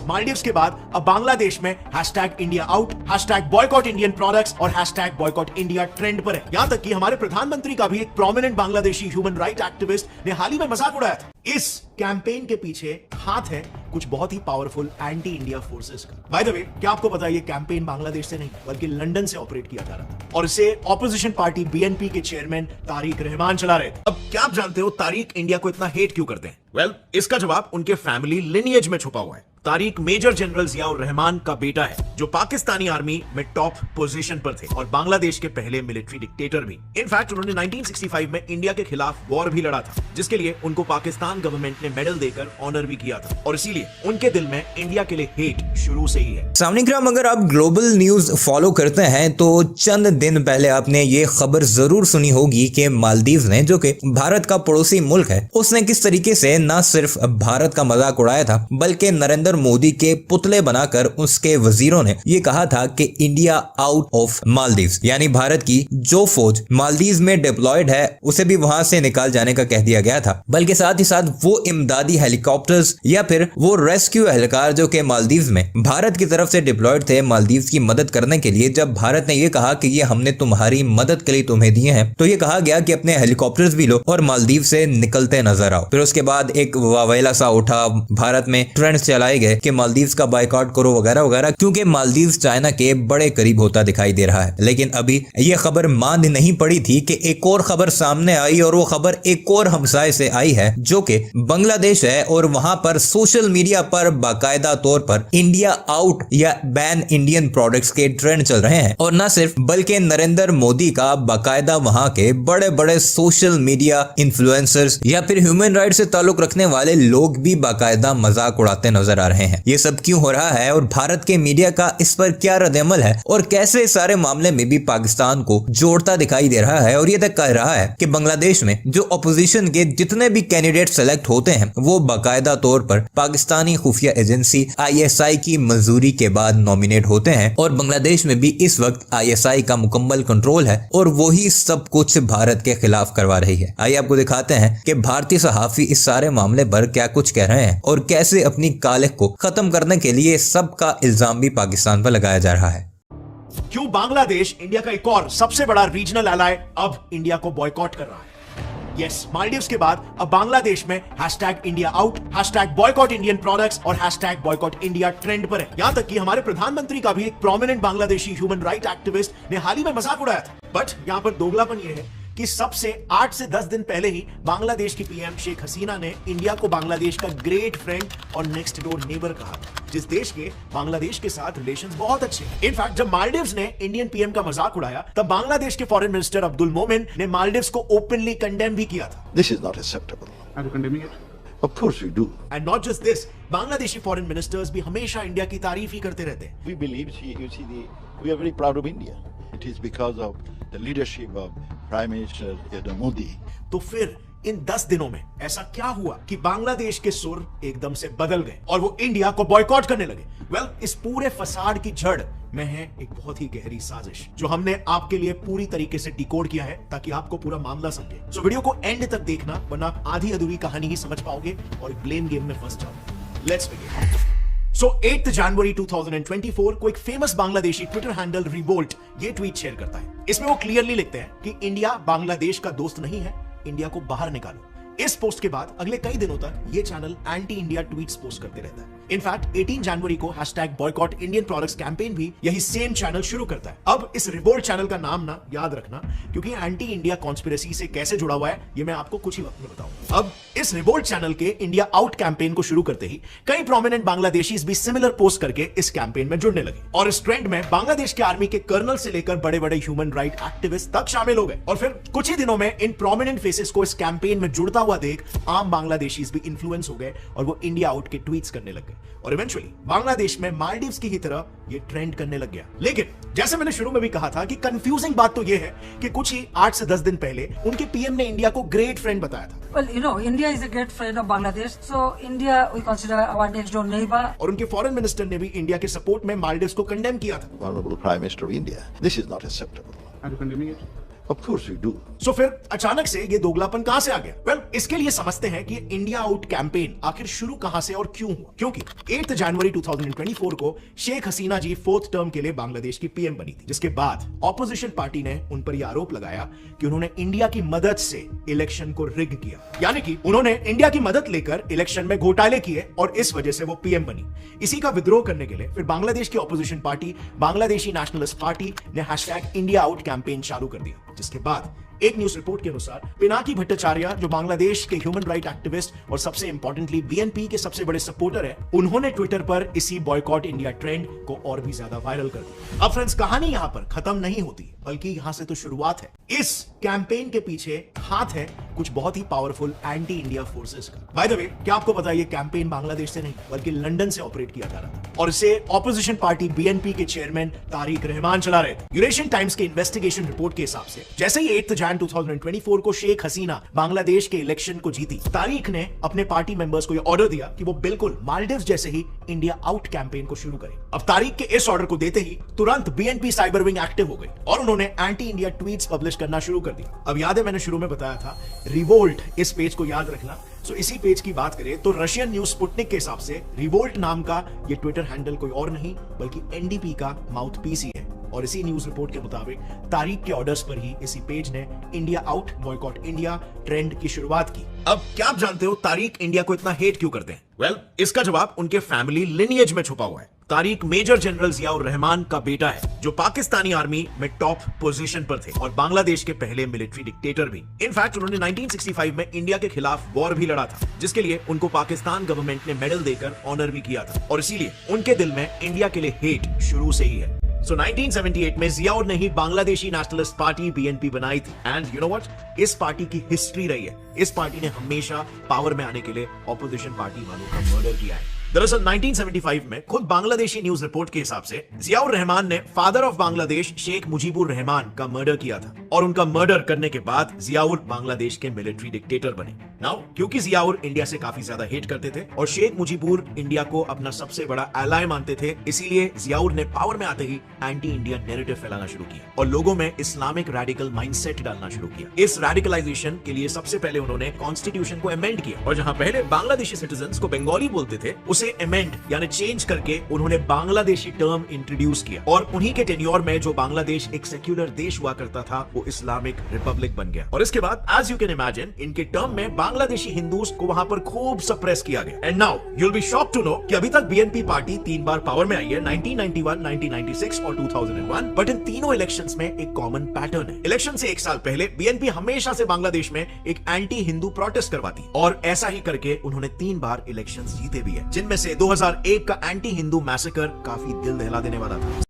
मालदीव्स के बाद अब बांग्लादेश में #India out, #boycott Indian products और #बॉयकॉट इंडिया ट्रेंड पर है। यहाँ तक कि हमारे प्रधानमंत्री का भी एक prominent Bangladeshi human right activist ने हाल ही में मजाक उड़ाया था। इस कैंपेन के पीछे हाथ है कुछ बहुत ही पावरफुल एंटी इंडिया फोर्सेस का। बाय द वे, क्या आपको पता है ये कैंपेन बांग्लादेश से नहीं बल्कि लंदन से ऑपरेट किया जा रहा था और इसे ऑपोजिशन पार्टी बीएनपी के चेयरमैन तारिक रहमान चला रहे थे। अब क्या आप जानते हो तारिक इंडिया को इतना हेट क्यों करते हैं? वेल, इसका जवाब उनके फैमिली लिनिएज में छुपा हुआ है। तारिक मेजर जनरल जियाउर रहमान का बेटा है जो पाकिस्तानी आर्मी में टॉप पोजीशन पर थे और बांग्लादेश के पहले मिलिट्री डिक्टेटर भी। इनफैक्ट उन्होंने 1965 में इंडिया के खिलाफ वॉर भी लड़ा था जिसके लिए उनको पाकिस्तान गवर्नमेंट ने मेडल देकर ऑनर भी किया था और इसीलिए उनके दिल में इंडिया के लिए हेट शुरू से ही है। सामनिकराम, अगर आप ग्लोबल न्यूज फॉलो करते हैं तो चंद दिन पहले आपने ये खबर जरूर सुनी होगी कि मालदीव ने, जो कि भारत का पड़ोसी मुल्क है, उसने किस तरीके से न सिर्फ भारत का मजाक उड़ाया था बल्कि नरेंद्र मोदी के पुतले बनाकर उसके वजीरों ने यह कहा था कि इंडिया आउट ऑफ मालदीव्स, यानी भारत की जो फौज मालदीव में डिप्लॉयड है उसे भी वहां से निकाल जाने का कह दिया गया था। बल्कि साथ ही साथ वो इमदादी हेलीकॉप्टर्स या फिर वो रेस्क्यू एहलकार जो कि मालदीव में भारत की तरफ से डिप्लॉयड थे मालदीव की मदद करने के लिए, जब भारत ने यह कहा कि ये हमने तुम्हारी मदद के लिए तुम्हें दिए हैं, तो ये कहा गया कि अपने हेलीकॉप्टर्स भी लो और मालदीव से निकलते नजर आओ। फिर उसके बाद एक वावेला सा उठा, भारत में ट्रेंड्स चलाए गए कि मालदीव्स का बायकॉट करो वगैरह वगैरह, क्योंकि मालदीव्स चाइना के बड़े करीब होता दिखाई दे रहा है। लेकिन अभी यह खबर मांद नहीं पड़ी थी कि एक और खबर सामने आई और वो खबर एक और हमसाये से आई है जो कि बांग्लादेश है और वहां पर सोशल मीडिया पर बाकायदा तौर पर इंडिया आउट या बैन इंडियन प्रोडक्ट्स के ट्रेंड चल रहे हैं। और न सिर्फ बल्कि नरेंद्र मोदी का बाकायदा वहां के बड़े बड़े सोशल मीडिया इन्फ्लुएंसर्स या फिर ह्यूमन राइट से ताल्लुक रखने वाले लोग भी बाकायदा मजाक उड़ाते नजर आ रहे हैं। ये सब क्यों हो रहा है और भारत के मीडिया का इस पर क्या रद्द-ए-अमल है और कैसे सारे मामले में भी पाकिस्तान को जोड़ता दिखाई दे रहा है और ये तक कह रहा है कि बांग्लादेश में जो अपोजिशन के जितने भी कैंडिडेट सेलेक्ट होते हैं वो बाकायदा तौर पर पाकिस्तानी खुफिया एजेंसी ISI की मंजूरी के बाद नॉमिनेट होते हैं और बांग्लादेश में भी इस वक्त ISI का मुकम्मल कंट्रोल है और वही सब कुछ भारत के खिलाफ करवा रही है। आइए आपको दिखाते हैं कि भारतीय सहाफी इस सारे मामले पर क्या कुछ कह रहे हैं और कैसे अपनी कालिख को खत्म करने के लिए सबका इल्जाम भी पाकिस्तान पर लगाया जा रहा है। क्यों बांग्लादेश इंडिया का एक और सबसे बड़ा रीजनल एलाय अब इंडिया को बॉयकॉट कर रहा है? यस, मालदीव्स के बाद अब बांग्लादेश में #India out, #boycott Indian products और #बॉयकॉट इंडिया ट्रेंड पर है। यहाँ तक कि हमारे प्रधानमंत्री का भी एक prominent Bangladeshi human right activist ने हाल ही में मजाक उड़ाया था। बट यहाँ पर दोगलापन यह है कि सबसे 8 से 10 दिन पहले ही बांग्लादेश की पीएम शेख हसीना ने इंडिया को बांग्लादेश का ग्रेट फ्रेंड और नेक्स्ट डोर नेबर कहा, जिस देश के बांग्लादेश के साथ रिलेशंस बहुत अच्छे हैं। इनफैक्ट जब मालदीव्स ने इंडियन पीएम का मजाक उड़ाया तब बांग्लादेश के फॉरेन मिनिस्टर अब्दुल मोमिन ने मालदीव्स को ओपनली कंडेम भी किया था। This is not acceptable. Are you condemning it? Of course we do. And not just this, Bangladeshi foreign ministers भी हमेशा इंडिया की तारीफ ही करते रहते हैं। We believe, we are very proud of India. It is because of the leadership of Prime Minister Modi. तो फिर इन 10 दिनों में ऐसा क्या हुआ कि बांग्लादेश के सुर एकदम से बदल गए और वो इंडिया को बॉयकॉट करने लगे? वेल, इस पूरे फसाड की जड़ में है एक बहुत ही गहरी साजिश जो हमने आपके लिए पूरी तरीके से डिकोड किया है ताकि आपको पूरा मामला समझे। सो वीडियो को एंड तक देखना वरना आप आधी अधूरी कहानी ही समझ पाओगे और ब्लेम गेम में फंस जाओगे। Let's begin. सो 8 जनवरी 2024 को एक famous Bangladeshi Twitter handle revolt ये ट्वीट शेयर करता है। इसमें वो क्लियरली लिखते हैं कि इंडिया बांग्लादेश का दोस्त नहीं है, इंडिया को बाहर निकालो। इस पोस्ट के बाद अगले कई दिनों तक ये channel anti India tweets post करते रहता है। इनफैक्ट 18 जनवरी को #बॉयकॉट इंडियन प्रोडक्ट्स कैंपेन भी यही सेम चैनल शुरू करता है। अब इस रिवोल्ट चैनल का नाम ना याद रखना क्योंकि एंटी इंडिया कॉन्स्पिरेसी से कैसे जुड़ा हुआ है ये मैं आपको कुछ ही वक्त में बताऊंगा। अब इस रिवोल्ट चैनल के इंडिया आउट कैंपेन को शुरू करते ही कई प्रोमिनेंट बांग्लादेशीज भी सिमिलर पोस्ट करके इस कैंपेन में जुड़ने लगे और इस ट्रेंड में बांग्लादेश के आर्मी के कर्नल से लेकर बड़े बड़े ह्यूमन राइट एक्टिविस्ट तक शामिल हो गए और फिर कुछ ही दिनों में इन प्रोमिनेंट फेसेस को इस कैंपेन में जुड़ता हुआ देख आम बांग्लादेशीज भी इन्फ्लुएंस हो गए और वो इंडिया आउट के ट्वीट्स करने लग गए और इवेंचुअली बांग्लादेश में मालदीव्स की ही तरह ये ट्रेंड करने लग गया। लेकिन जैसे मैंने शुरू में भी कहा था कि कंफ्यूजिंग बात तो ये है कि कुछ ही 8 से 10 दिन पहले उनके पीएम ने इंडिया को ग्रेट फ्रेंड बताया था। Well, you know, India is a great friend of Bangladesh, so India we consider our next door neighbor. और उनके फॉरेन मिनिस्टर ने भी इंडिया के सपोर्ट में मालदीव्स को कंडेम किया था। Honorable Prime Minister of India. This is not acceptable. Are you condemning it? Of course we do. सो फिर अचानक से ये दोगलापन कहां से आ गया? वेल, इसके लिए समझते हैं कि इंडिया आउट कैंपेन आखिर शुरू कहां से और क्यों हुआ। क्योंकि 8 जनवरी 2024 को शेख हसीना जी 4th टर्म के लिए बांग्लादेश की पीएम बनी थी, जिसके बाद ऑपोजिशन पार्टी ने उन पर यह आरोप लगाया कि उन्होंने इंडिया की मदद से इलेक्शन को रिग किया, यानी कि उन्होंने इंडिया की मदद लेकर इलेक्शन में घोटाले किए और इस वजह से वो पीएम बनी। इसी का विद्रोह करने के लिए फिर बांग्लादेश की opposition party Bangladeshi nationalist party ने #इंडिया आउट कैंपेन चालू कर दिया, जिसके बाद एक न्यूज रिपोर्ट के अनुसार पिनाकी भट्टाचार्य, जो बांग्लादेश के ह्यूमन राइट एक्टिविस्ट और सबसे इंपॉर्टेंटली बीएनपी के सबसे बड़े सपोर्टर है, उन्होंने ट्विटर पर इसी बॉयकॉट इंडिया ट्रेंड को और भी ज्यादा वायरल कर दिया। अब फ्रेंड्स, कहानी यहां पर खत्म नहीं होती, बल्कि यहां से तो शुरुआत है। इस कैंपेन के पीछे हाथ है कुछ बहुत ही पावरफुल एंटी इंडिया फोर्सेस का। बाय द वे, क्या आपको पता है ये कैंपेन बांग्लादेश से नहीं बल्कि लंदन से ऑपरेट किया जा रहा था और इसे ऑपोजिशन पार्टी बीएनपी के चेयरमैन तारिक रहमान चला रहे थे। यूरेशियन टाइम्स के इन्वेस्टिगेशन रिपोर्ट के हिसाब से जैसे ही 8 जनवरी 2024 को शेख हसीना बांग्लादेश के इलेक्शन को जीती, तारिक ने अपने पार्टी मेंबर्स को यह ऑर्डर दिया कि वो बिल्कुल मालदीव्स जैसे ही इंडिया आउट कैंपेन को शुरू करें। अब तारिक के इस ऑर्डर को देते ही तुरंत बीएनपी साइबर विंग एक्टिव हो गई और उन्होंने एंटी इंडिया ट्वीट्स पब्लिश करना शुरू कर दिया। अब याद है, मैंने शुरू में बताया था रिवोल्ट, इस पेज को याद रखना। सो इसी पेज की बात करें तो रशियन न्यूज स्पुतनिक के हिसाब से रिवोल्ट नाम का ये ट्विटर हैंडल कोई और नहीं बल्कि एनडीपी का माउथपीस ही है। और इसी न्यूज रिपोर्ट के मुताबिक तारिक के ऑर्डर्स पर ही इसी पेज ने India out boycott India trend की शुरुआत की। अब क्या आप जानते हो तारिक इंडिया को इतना हेट क्यों करते हैं? वेल, इसका जवाब उनके फैमिली लिनिएज में छुपा हुआ है। तारिक मेजर जनरल जियाउर रहमान का बेटा है, जो पाकिस्तानी आर्मी में टॉप पोजीशन पर थे और बांग्लादेश के पहले मिलिट्री डिक्टेटर भी। इनफैक्ट उन्होंने 1965 में इंडिया के खिलाफ वॉर भी लड़ा था, जिसके लिए उनको पाकिस्तान गवर्नमेंट ने मेडल देकर ऑनर भी किया था और इसीलिए उनके दिल में इंडिया के लिए हेट शुरू से ही है। सो 1978 में जियाउर ने ही बांग्लादेशी नेशनलिस्ट पार्टी बीएनपी बनाई थी एंड यू नो व्हाट, इस पार्टी की हिस्ट्री रही है। इस पार्टी ने हमेशा पावर में आने के लिए ऑपोजिशन पार्टी वालों का मर्डर किया है। दरअसल 1975 में खुद बांग्लादेशी न्यूज रिपोर्ट के हिसाब से जियाउर रहमान ने फादर ऑफ बांग्लादेश शेख मुजीबुर रहमान का मर्डर किया था और उनका मर्डर करने के बाद जियाउर बांग्लादेश के मिलिट्री डिक्टेटर बने। नाउ क्योंकि जियाउर इंडिया से काफी ज्यादा हेट करते थे और शेख मुजीबुर इंडिया को अपना सबसे बड़ा एलाय मानते थे, इसीलिए जियाउर ने पावर में आते ही एंटी इंडिया नैरेटिव फैलाना शुरू किया और लोगों में इस्लामिक रेडिकल माइंडसेट डालना शुरू किया। इस रेडिकलाइजेशन के लिए सबसे पहले उन्होंने कॉन्स्टिट्यूशन को अमेंड किया और जहां पहले बांग्लादेशी सिटीजन्स को बंगाली बोलते थे, उसे अमेंड यानी चेंज करके उन्होंने बांग्लादेशी टर्म इंट्रोड्यूस किया और उन्हीं के टेन्योर में जो बांग्लादेश एक सेक्युलर देश हुआ करता था वो इस्लामिक रिपब्लिक बन गया। और इसके बाद एज यू कैन इमेजिन इनके टर्म में बांग्लादेशी हिंदूज को वहां पर खूब सप्रेस किया गया। And now you will be shocked to know कि अभी तक बीएनपी पार्टी 3 बार पावर में आई है, 1991, 1996 और 2001, बट इन तीनों इलेक्शंस में एक कॉमन पैटर्न है। इलेक्शन से 1 साल पहले बीएनपी हमेशा से बांग्लादेश में एक एंटी हिंदू प्रोटेस्ट करवाती और ऐसा ही करके उन्होंने 3 बार इलेक्शंस जीते भी है, जिनमें से 2001 का एंटी हिंदू मैसेकर काफी दिल दहला देने वाला था।